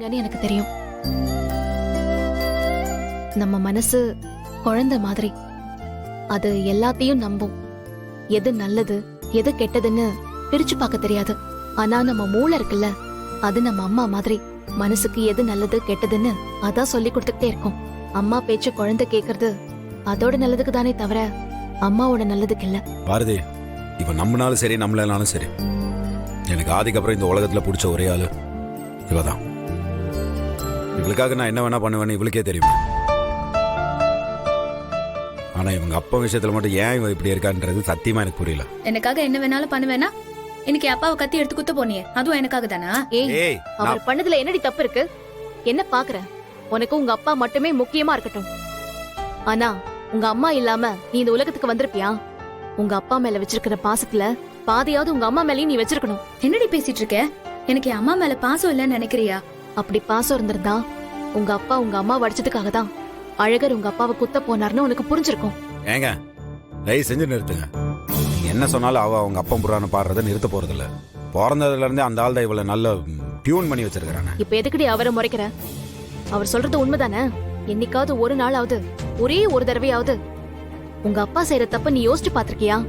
இல்லைன்னு எனக்கு தெரியும். நம்ம மனசு குழந்தை மாதிரி, அது எல்லாத்தையும் நம்பும். எது நல்லது எது கெட்டதுன்னு பிரிச்சு பார்க்க தெரியாது. ஆனா நம்ம மூளை இருக்குல்ல, அது நம்ம அம்மா மாதிரி. மனசுக்கு எது நல்லது கெட்டதுன்னு அதான் சொல்லி கொடுத்துக்கிட்டே இருக்கும். அம்மா பேச்சு குழந்தை கேக்குறது அதோட நல்லதுக்கு தானே தவிர அம்மாவோட நல்லதுக்கு இல்ல. பாரதி, இப்ப நம்மனாலும் சரி நம்மளாலும் சரி, எனக்கு ஆதிக்கு அப்புறம் இந்த உலகத்துல பிடிச்ச ஒரே ஆளு இவதான். இவளுக்காக நான் என்ன வேணா பண்ணுவேன்னு இவளுக்கே தெரியுமா? ஆனா இவங்க அப்பா விஷயத்துல மட்டும் ஏன் இவ இப்படி இருக்கான்றது சத்தியமா எனக்கு புரியல. எனக்காக என்ன வேணாலும் பண்ணுவேனா? இன்னைக்கு அப்பாவை கத்தி எடுத்து குத்த போனியே, அதுவும் எனக்காக தானா? ஏய், அவர் பண்ணதுல என்னடி தப்பு இருக்கு? என்ன பாக்குற? உனக்கு உங்க அப்பா மட்டுமே முக்கியமா இருக்கட்டும். ஆனா உங்க அம்மா இல்லாம நீ இந்த உலகத்துக்கு வந்திருப்பியா? உங்க அப்பா மேல வச்சிருக்கிற பாசத்துல பாதியாவது உங்க அம்மா மேலயும் நீ வச்சிருக்கணும். என்னடி பேசிட்டு இருக்க? எனக்கு என் அம்மா மேல பாசம் இல்லன்னு நினைக்கிறியா? அப்படி பாசம் இருந்திருந்தா உங்க அப்பா உங்க அம்மா வடிச்சதுக்காக தான் அழகர் உங்க அப்பாவை குத்த போனார்னு உனக்கு புரிஞ்சிருக்கும். ஏங்க, தயவு செஞ்சு நிறுத்துங்க. நீங்க என்ன சொன்னாலும் அவ அவங்க அப்பா புறான பாடுறத நிறுத்த போறது இல்ல. பிறந்ததுல இருந்தே அந்த ஆள் தான் இவ்வளவு நல்ல டியூன் பண்ணி வச்சிருக்காங்க. இப்ப எதுக்குடி அவரை முறைக்கிற? அவர் சொல்றது உண்மைதானே? என்னைக்காவது ஒரு நாளாவது, ஒரே ஒரு தடவையாவது உங்க அப்பா செய்யற தப்ப நீ யோசிச்சு பாத்திருக்கியா?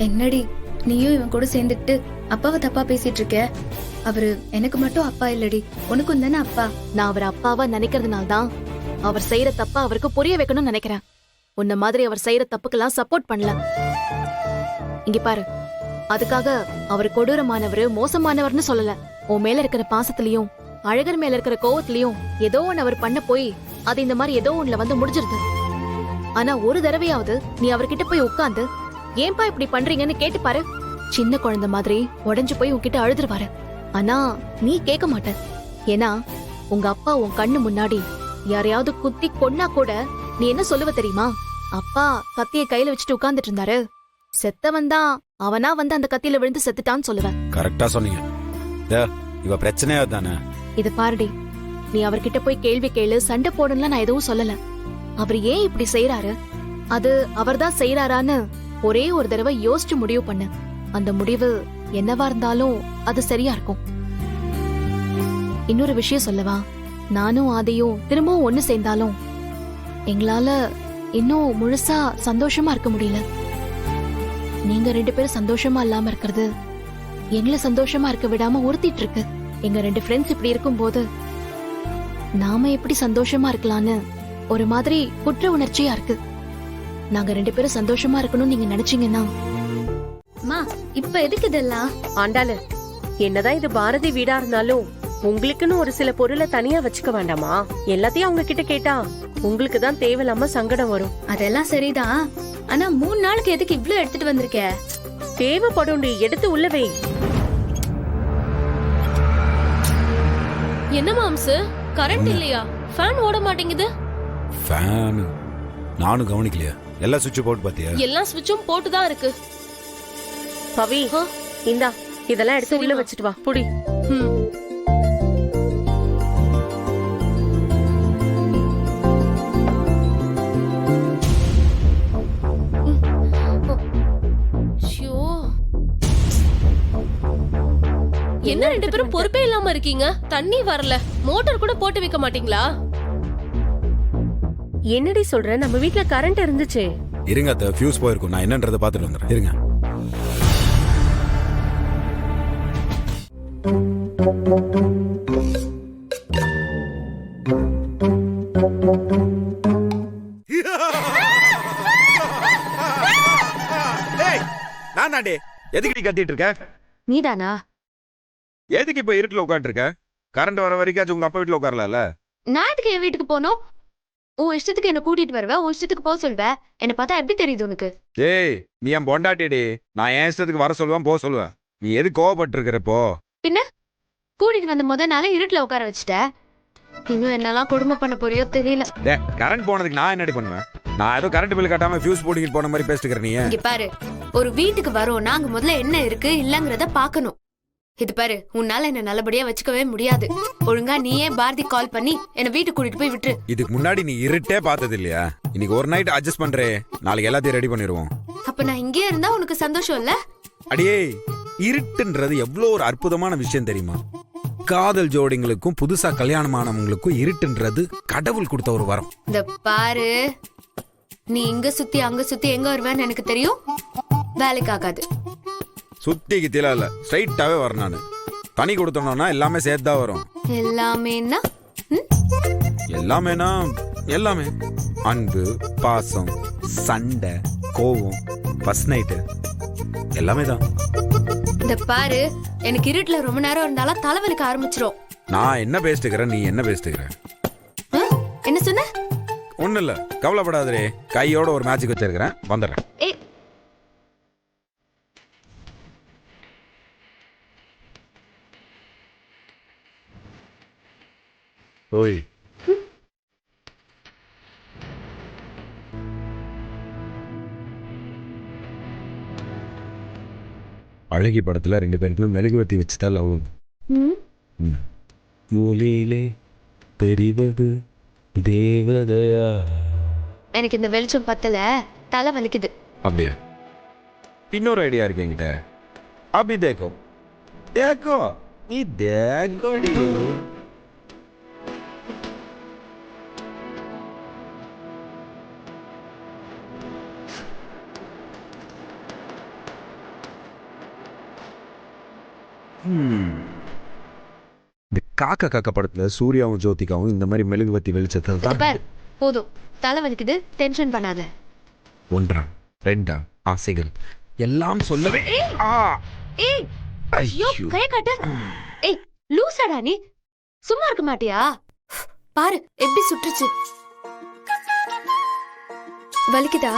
என்னடி நீயும் இவன் கூட சேர்ந்துட்டு அப்பாவை தப்பா பேசிட்டு இருக்க? அவரு எனக்கு மட்டும் அப்பா இல்லடி, உனக்கும் தானே அப்பா. நான் அவர் அப்பாவா நினைக்கிறதுனால்தான் அவர் செய்யற தப்ப அவருக்கு புரிய வைக்கணும்னு நினைக்கிறேன். உன்ன மாதிரி அவர் செய்யற தப்புக்கெல்லாம் சப்போர்ட் பண்ணல. இங்க பாரு, அதுக்காக அவர் கொடூரமானவர் மோசமானவர்னு சொல்லல. உன் மேல இருக்கிற பாசத்திலயும் அழகர் மேல இருக்கிற கோவத்திலயும் ஏதோ ஒன்னு அவர் பண்ண போய் அது இந்த மாதிரி ஏதோ ஒண்ணுல வந்து முடிஞ்சிருது. ஆனா ஒரு தடவையாவது நீ அவர்கிட்ட போய் உட்கார்ந்து ஏன்பா இப்படி பண்றீங்கன்னு கேட்டு பாரு. சின்ன குழந்தை மாதிரி உடைஞ்சு போய் உன்கிட்ட அழுதுருவாரு. ஆனா நீ கேட்க மாட்ட. ஏன்னா உங்க அப்பா உன் கண்ணு முன்னாடி யாரையாவது குத்தி கொன்னா கூட நீ என்ன சொல்லுவ தெரியுமா? அப்பா கத்திய கையில வச்சுட்டு உட்கார்ந்துட்டு இருந்தாரு, செத்தவன் தான் அவனா வந்து அந்த கத்தியில விழுந்து செத்துட்டான்னு சொல்லுவேன். கரெக்டா சொன்னீங்க. இவ பிரச்சனையா தானே? இது பாருடி, நீ அவர்கிட்ட போய் கேள்வி கேளு, சண்டை போடுன்னு நான் எதுவும் சொல்லல. அவர் ஏன் இப்படி செய்யறாரு, அது அவர்தான் செய்யறாரான்னு ஒரே ஒரு தடவை யோசிச்சு முடிவு பண்ணு. அந்த முடிவு என்னவா இருந்தாலும் அது சரியா இருக்கும். இன்னொரு விஷயம் சொல்லவா? நானும் ஆதியும் திரும்பவும் ஒண்ணு சேர்ந்தாலும் எங்களால இன்னும் முழுசா சந்தோஷமா இருக்க முடியல. நீங்க 2 பேரும் சந்தோஷமா இல்லாம இருக்கிறது எங்களை சந்தோஷமா இருக்க விடாம உறுத்திட்டு இருக்கு. எங்க 2 ஃப்ரெண்ட்ஸ் இப்படி இருக்கும் போது நாம எப்படி சந்தோஷமா இருக்கலான்னு ஒரு மாதிரி குற்ற உணர்ச்சியா இருக்கு. நாங்க 2 பேரும் சந்தோஷமா இருக்கணும்னு நீங்க நினைச்சீங்கன்னா. அம்மா, இப்ப எதுக்கு இதெல்லாம்? ஆண்டாளு, என்னதான் இது பாரதி வீடா இருந்தாலும் உங்களுக்குன்னு ஒரு சில பொருளை தனியா வச்சுக்க வேண்டாமா? எல்லாத்தையும் அவங்க கிட்ட கேட்டா உங்களுக்கு தான் தேவையில்லாம சங்கடம் வரும். அதெல்லாம் சரிதான், ஆனா 3 நாளுக்கு எதுக்கு இவ்ளோ எடுத்துட்டு வந்திருக்க? தேவைப்படும், எடுத்து உள்ள வை. என்ன மாம்சு, கரண்ட் இல்லையா? ஃபேன் ஓட மாட்டேங்குது. ஃபேன் நானும் கவனிக்கலையா? எல்லா சுவிட்ச் போட்டு பாத்தியா? எல்லா சுவிட்சும் போட்டு தான் இருக்கு. பவி, இந்தா இதெல்லாம் எடுத்து உள்ள வச்சுட்டு வா. புடி. என்ன 2 பேரும் பொறுப்பே இல்லாம இருக்கீங்க? தண்ணி வரல, மோட்டார் கூட போட்டு வைக்க மாட்டீங்களா? என்னடி சொல்ற? நம்ம வீட்ல கரண்ட் இருந்துச்சு. இருங்க, அத ஃபியூஸ் போயிருக்கும். நான் என்னன்றதை பார்த்துட்டு வந்துடுறேன். இருங்க. நானாடே, எதுக்கு நீ கத்திட்டு இருக்க? நீதானா? எதுக்கு இப்ப இருட்டுல உட்காந்து இருக்க? கரண்ட் வர வரைக்கும் உங்க அப்பா வீட்டுல உட்காரல. நான் எதுக்கு என் வீட்டுக்கு போனோம்? உன் இஷ்டத்துக்கு என்ன கூட்டிட்டு வருவ, உன் இஷ்டத்துக்கு போக சொல்வ. என்ன பார்த்தா எப்படி தெரியுது உனக்கு? ஏய், நீ என் பொண்டாட்டிடி. நான் என் இஷ்டத்துக்கு வர சொல்லுவேன், போக சொல்லுவேன். நீ எது கோவப்பட்டு இருக்கிறப்போ? பின்ன கூட்டிட்டு வந்த முத நாளே இருட்டுல உட்கார வச்சுட்ட. இன்னும் என்னெல்லாம் கொடுமை பண்ண போறியோ தெரியல. கரண்ட் போனதுக்கு நான் என்னடி பண்ணுவேன்? நான் ஏதோ கரண்ட் பில் கட்டாம ஃபியூஸ் போடிக்கிட்டு போன மாதிரி பேசிட்டு நீ. இங்க பாரு, ஒரு வீட்டுக்கு வரோம், நாங்க முதல்ல என்ன இருக்கு இல்லங்கறத பாக்கணும். இது பாரு, உன்னால என்ன நல்லபடியா வச்சுக்கவே முடியாது. ஒழுங்கா நீயே பாரதி கால் பண்ணி என்ன வீட்டுக்கு கூட்டிட்டு போய் விட்டுரு. இதுக்கு முன்னாடி நீ இருட்டே பார்த்தது இல்லையா? இன்னைக்கு ஒரு நைட் அட்ஜஸ்ட் பண்றே, நாளைக்கு எல்லாத்தையும் ரெடி பண்ணிடுவோம். அப்ப நான் இங்கே இருந்தா உனக்கு சந்தோஷம் இல்ல? அடியே, இருட்டுன்றது எவ்வளவு ஒரு அற்புதமான விஷயம் தெரியுமா? காதல் ஜோடிங்களுக்கும் புதுசா கல்யாணமானவங்களுக்கும் இருட்டுன்றது கடவுள் கொடுத்த ஒரு வரம். இந்த பாரு, நீ இங்க சுத்தி அங்க சுத்தி எங்க வருவேன்னு எனக்கு தெரியும். வேலைக்கு ஆகாது. சுத்திக்கு தீல இல்ல, ஸ்ட்ரைட்டாவே வரேன் நானு. தனி கொடுத்தோம்னா எல்லாமே சேர்த்தா வரும். எல்லாமேனா எல்லாமேனா எல்லாமே. அன்பு, பாசம், சண்டை, கோவம், ஃபர்ஸ்ட் நைட்டு எல்லாமே தான். இந்த பாரு, எனக்கு இருட்டுல ரொம்ப நேரம் இருந்தாலும் தலைவலிக்க ஆரம்பிச்சிரும். நான் என்ன பேசிட்டுக்கிறேன், நீ என்ன பேசிட்டுக்கிற? என்ன சொன்ன? ஒன்றும் இல்லை, கவலைப்படாதே. கையோட ஒரு மேட்சுக்கு வச்சிருக்கிறேன், வந்துடுறேன். ஏய், ஓய், அழகி படத்துல 2 பேருக்கும் மெழுகுவர்த்தி வச்சுட்டா லவ். மூலியிலே தெரிவது தேவதையா. எனக்கு இந்த வெளிச்சம் பத்தல, தலை வலிக்குது. அப்படியா? இன்னொரு ஐடியா இருக்கு என்கிட்ட. அப்படி தேக்கோ தேக்கோ நீ தேக்கோ. இந்த காக்கா காக்கா படத்துல சூர்யாவும் ஜோதிகாவும் இந்த மாதிரி மெழுகுவர்த்தி வெளிச்சத்தில் இது தான். பாரு, போதும், தலை வலிக்குது, டென்ஷன் பண்ணாத. 1 2 ஆசைகள் எல்லாம் சொல்லவே. ஏய், ஐயோ, கை காட்டு. ஏய், லூசாடா நீ, சும்மா இருக்க மாட்டியா? பாரு எப்படி சுற்றுச்சு. வலிக்குதா?